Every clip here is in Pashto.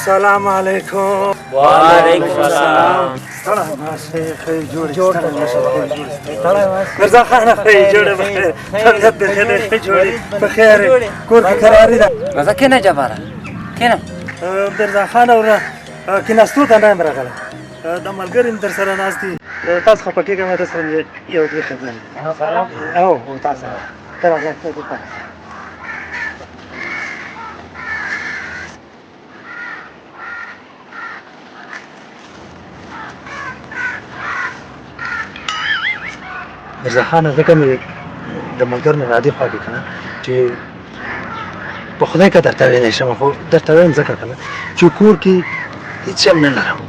السلام علیکم. وعلیکم السلام. ستړی ماشې ښې جوړې مرزا خانه ښې جوړې بخیر طبیعت بخیر دی ښې جوړې بخیر کور کې کراري ده. راځه کېنه جباره کېنه. مرزا خانه ورته کېناستو ته نه یم راغلی د ملګري مې در سره ناست دي تاسو خفه کېږئ در سره یو دوې خبرې او تاسو ته راځه مرزا خانه ځکه مې د ملګرو نه رادي خوا کې که نه چې په خدای که درته ویلی شم خو درته وایم ځکه که نه چې کور کې هېڅ هم نه لرم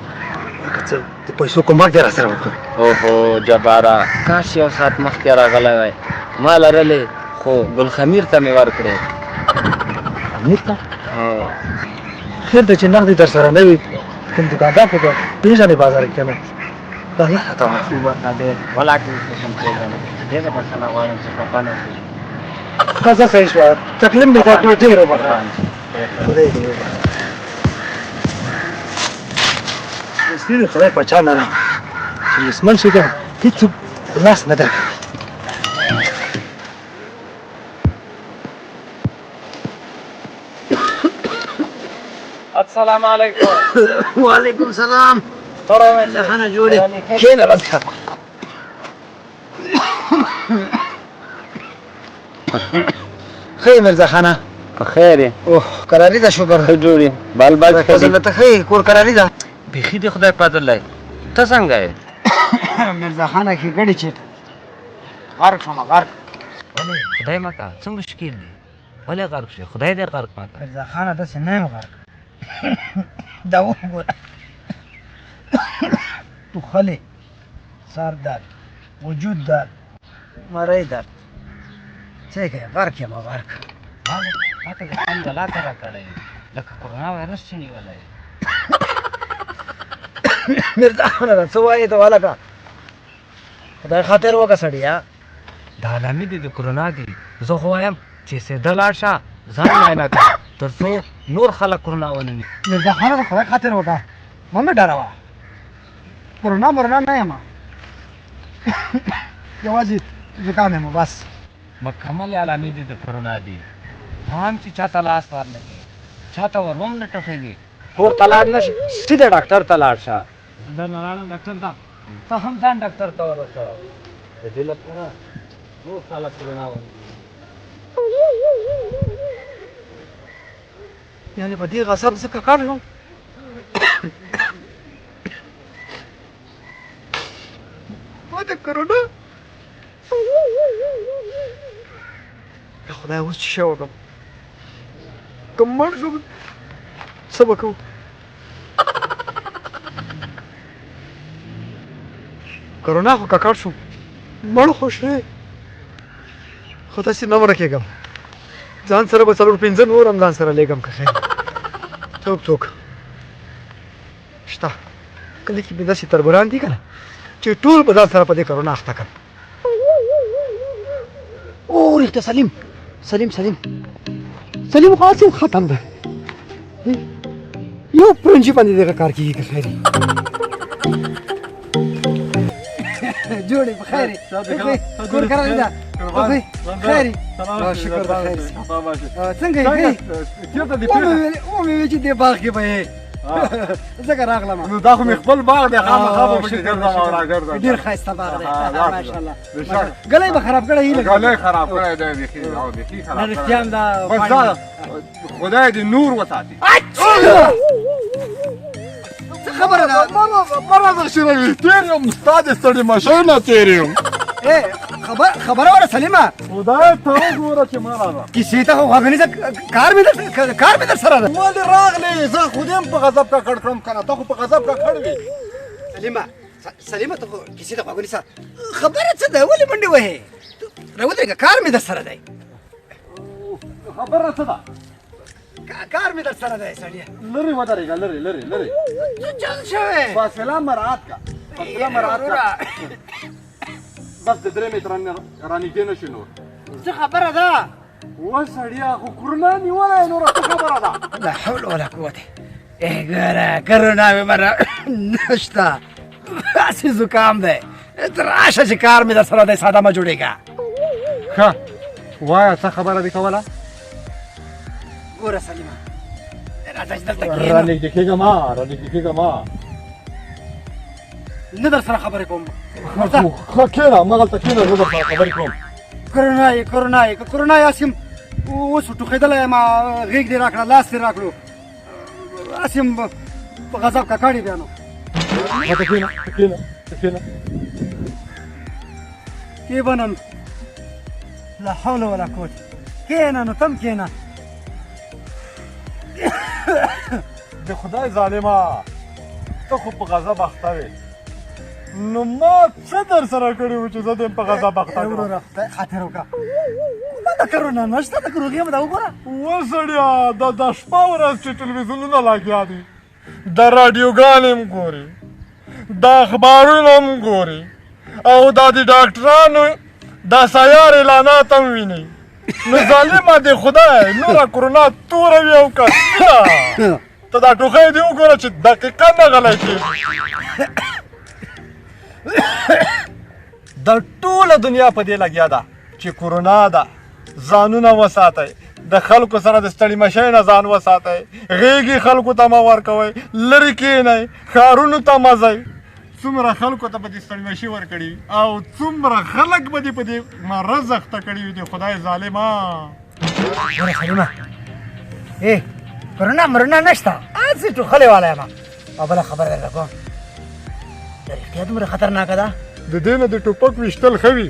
لکه څه د پیسو کومک دې را سره وکړي. اوهو جباره کاش یو ساعت مخکې راغلی وای ما لرلې خو ګلخمیر ته مې ورکړې. امیر ته خیر ده چې نغدې در سره نه وي کوم دوکاندار خو به پېژنې بازار کې که نه د الله راته معافي وکړه. ولاکې قسم پېژنم ډېره بښنه غواړم چې خفه نه شې. ښه ځه صحیح شوه تکلیف مې درکړ ډېر وبخښه خدای دې وبخښه. سپین خدای په چا نه رحم چې مسمن شي که هېڅوک لاس نه درکوي. السلام علیکم. وعلیکم السلام. مرزا خانه جوړې کښېنه راځه. ښه مرزا خانه په خیر یې. اوه کراري ده شکر ښه جوړ یې بال بال ښه دي. ته ښه کور کراري ده بیخي د خدای فضل دی. ته څنګه یې؟ مرزا خانه ښېګړې چېرته غرق شومه غرق. ولې خدای مه کړه څه مشکل دی ولې غرق شې خدای دې غرق مه کړه. مرزا خانه داسې نه یم غرق دا وګوره ټوخلې سر درد وجود درد مرۍ درد څه یې کوې غرق یم غرق. ما ته د خوند لاته راکړی لکه کرونا وایرس چې نیولی یې. مرزا خانه څه وایې ته هلکه خدای خاطر وکړه سړیه. دا علامې دي د کرونا دي. زه خو وایم چې سیده لاړ شه ځان معاینه کړه تر څو نور خلک کرونا ونه نیسي. مرزا خانه ته خدای خاطر وکړه مه مې ډاروه کرونا مرنا نه یم یوازې زکام یم بس. مکمل علامې دي د کرونا دي. هم چې چاته لاس ور نه کړي چاته ور هم نه ټوخېږي کور ته لاړ نه شي سیده ډاکټر ته لاړ شه. درنه لاړم ډاکټر ته ته هم ځان ډاکټر ته ورسوه د دې لپاره نور خلک کرونا ونیسي. یعنې په دې غصب زه ککړ شوم. ما د کرونا خدای اوس چې شی وکړم که مړ شوم څه به کوو. کرونا خو ککړ شوم مړ خو شوې خو داسې نه مړه کېږم ځان سره به څلور پنځه نور هم ځان سره لېږم که خیر څوک شته کله کې مې داسې تربوران دي که نه چې ټول به ځان سره په دې کرونا اخته کړم. او رښتیا سلیم خو هسې ختم ده یو پرنجي باندې دغه کار کېږي که خیر جوړې په خیر کور کراري ده خیر شکر د خیر څنګه یې ومې وی چې دې باغ کې به یې ځکه راغلم. نو دا خو مې خپل باغ دی خامخا به پکې ګرځم او راګرځم. ډېر ښایسته باغ دی ماشاءالله. ګلی به خراب کړی هیله ګلی خراب کړی دی بیخي او بیخي خراب کړی. رښتیا هم دا بس دا خدای دې نور وساتي. څه خبره ده مه راځه شیروي تېر یم ستا د ستړې مشۍ نه تېر یم. خبره وره سلیمه خدای ته وګوره چې مه راځه کیسې ته خو غوږ نیسه کار مې در سره ده. ولې راغلې زه خو دې هم په غضب ککړ کړم که نه ته خو په غضب ککړ وې. سلیمه ته خو کیسې ته غوږ نیسه خبره څه ده ولې منډې وهې راودرېږه کار مې در سره دی. خبره څه ده کار مې در سره دی سړیه. لرې ودرېږه لرې څه چل شوی فاصله مراعات کا بس د 3 متره رانږدې نه شي نور. څه خبره ده و سړیا خو کرونا نیولی نوره څه خبره ده. لا حول ولا قوة ګوره کرونا مې مره نشته هسې زکام دی ته راشه چې کار مې در سره دی ساده مه جوړېږه ښه وایه څه خبره دې کوله ګوره سلیمه راځه چې دلته کښېنه رانږدې کېږه ما رانږدې کېږه ما نه در سره خبرې کوم ښه کښېنه همغلته کښېنه زه درسره خبرې کوم کرونا یې کرونا یې که کرونا یې هسې اوس ټوخېدلی یم غېږ دې راکړه لاس دې راکړو هسې په غضب ککړ یې بیا نو ته کښېنه ته کښېنه ته کښېنه کې به نن لا حول ولا قوت کښېنه نو تم کښېنه د خدای ظالمه ته خو په غضب اخته وې نو ما څه در سره کړي وو چې زه دې په غضب اخته کړم وروره خدای خاطر وکړه ما د کرونا نشته د روغې مې دا وګوره وسړیا دا شپه ورځ چې ټلویزیونونه لګیا دي د راډیوګانې هم ګوري د اخبارونه هم ګوري او دا د ډاکټرانو دا سیار اعلانات هم ویني نو ظالمه د خدای نوره کرونا توره وي او که ته دا ټوخی دې وګوره چې دقیقه نه غلی کېږي د ټوله دنیا په دې لګیا ده چې کرونا ده ځانونه وساتئ د خلکو سره د ستړي مشۍ نه ځان وساتئ غېږې خلکو ته مه ورکوئ لرې کښېنئ ښارونو ته مه ځئ څومره خلکو ته به دې ستړي مشي ورکړي او څومره خلک به دې په دې مرض اخته کړي وي د خدای ظالمه ګوره سلیمه کرونا مرنا نشته هسې ټوخلی والی یم او بله خبره درته کوم د رښتیا دومره خطرناکه ده د دې نه د ټوپک ویشتل ښه وي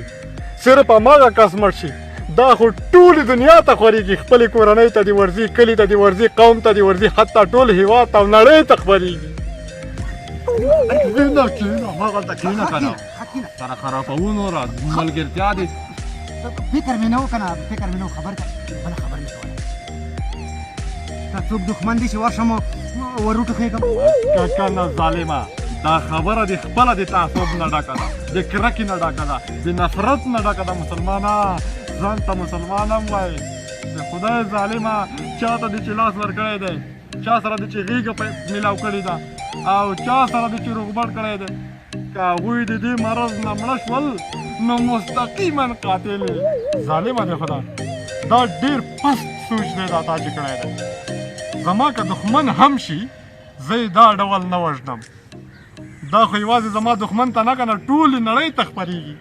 صرف هماغه کس مړ شي دا خو ټولې دنیا ته خورېږي خپلې کورنۍ ته دې ورځي کلي ته دې ورځي قوم ته دې ورځي حتی ټول هېواد ته او نړۍ ته خپرېږي کښېنه کښېنه هماغلته کښېنه که نه سره خرابوو نوره ملګرتیا دې فکر مې نه و که نه فکر مې نه و خبر که بله خبر مې کوله که څوک دښمن دي چې ورشم ور وټوخېږم که نه ظالمه دا خبره د خپله د تعصب نه ډکه ده د کرکې نه ډکه ده د نفرت نه ډکه ده مسلمانه ځان ته مسلمان هم وایي د خدای ظالمه چا ته دې چې لاس ورکړی دی چا سره دې چې غېږه میلاو کړې ده او چا سره دې چې روغبړ کړی دی که هغوی د دې مرض نه مړه شول نو مستقیما قاتل ظالمه دی خدای دا ډېر پست سوچ دی دا تا چې کړی دی زما که دښمن هم شي زه یې دا ډول نه وژنم دا خو یوازې زما دښمن ته نه که نه ټولې نړۍ ته خپرېږي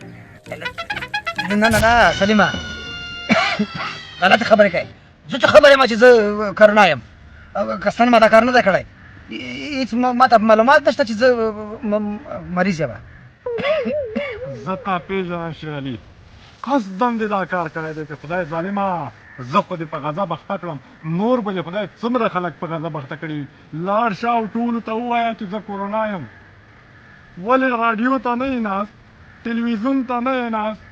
نه نه نه سلیمه غلطه خبرې کوي زه ته خبر یم چې زه کرونا یم کسان ما دا کار نه دی کړی هېڅ ما ته معلومات نشته چې زه مریض یم زه تا پېژنم شیر علي قصداً دې دا کار کړی دی چې خدای ظالمه زه خو دې په غضب اخته کړم نور به دې خدای څومره خلک په غضب اخته کړي وي لاړ شه او ټولو ته ووایه چې زه کرونا یم ولې راډیو ته نه یې ناست ټلویزیون ته نه یې ناست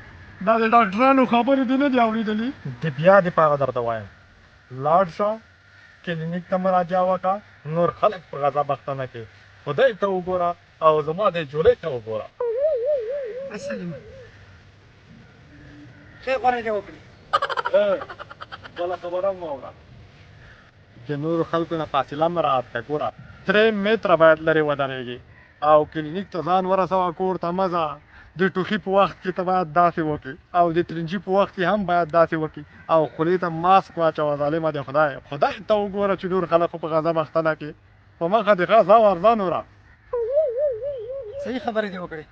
دا د ډاکټرانو خبرې دې نه دي اورېدلي د بیا دې په هغه درته وایم لاړ شه کلینیک ته مراجعه وکړه نور خلک په غضب اخته نه کړي خدای ته وګوره او زما د جولۍ ته وګوره سلیمه ښې غوره دې وکړي بله خبره هم واوره چې نورو خلکو نه فاصله مراعات کړه ګوره 3 متره باید لرې ودرېږي او کلینیک ته ځان ورسوه کور ته مه ځه د ټوخي په وخت کې ته باید داسې وکړي او د ترنجي په وخت کې هم باید داسې وکړي او خولې ته ماسک واچوه ظالمه د خدای ته وګوره چې نور خلک خو په غضب اخته نه کړي په مخه دې ښه ځه ورځه نوره صحیح خبرې دې وکړې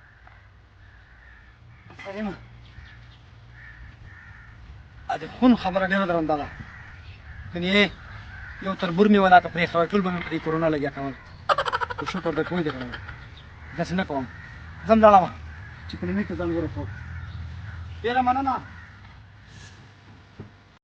سلیمه د خون خبره ډېره درنده ده کنې یو تربور مې ولا ته پرېښوی ټول به مې په دې کرونا لګیا کول خو شکر د کوی دې کړی داسې نه کوم ځم لاړم چې کلینیک ته ځان ورسوم ډېره مننه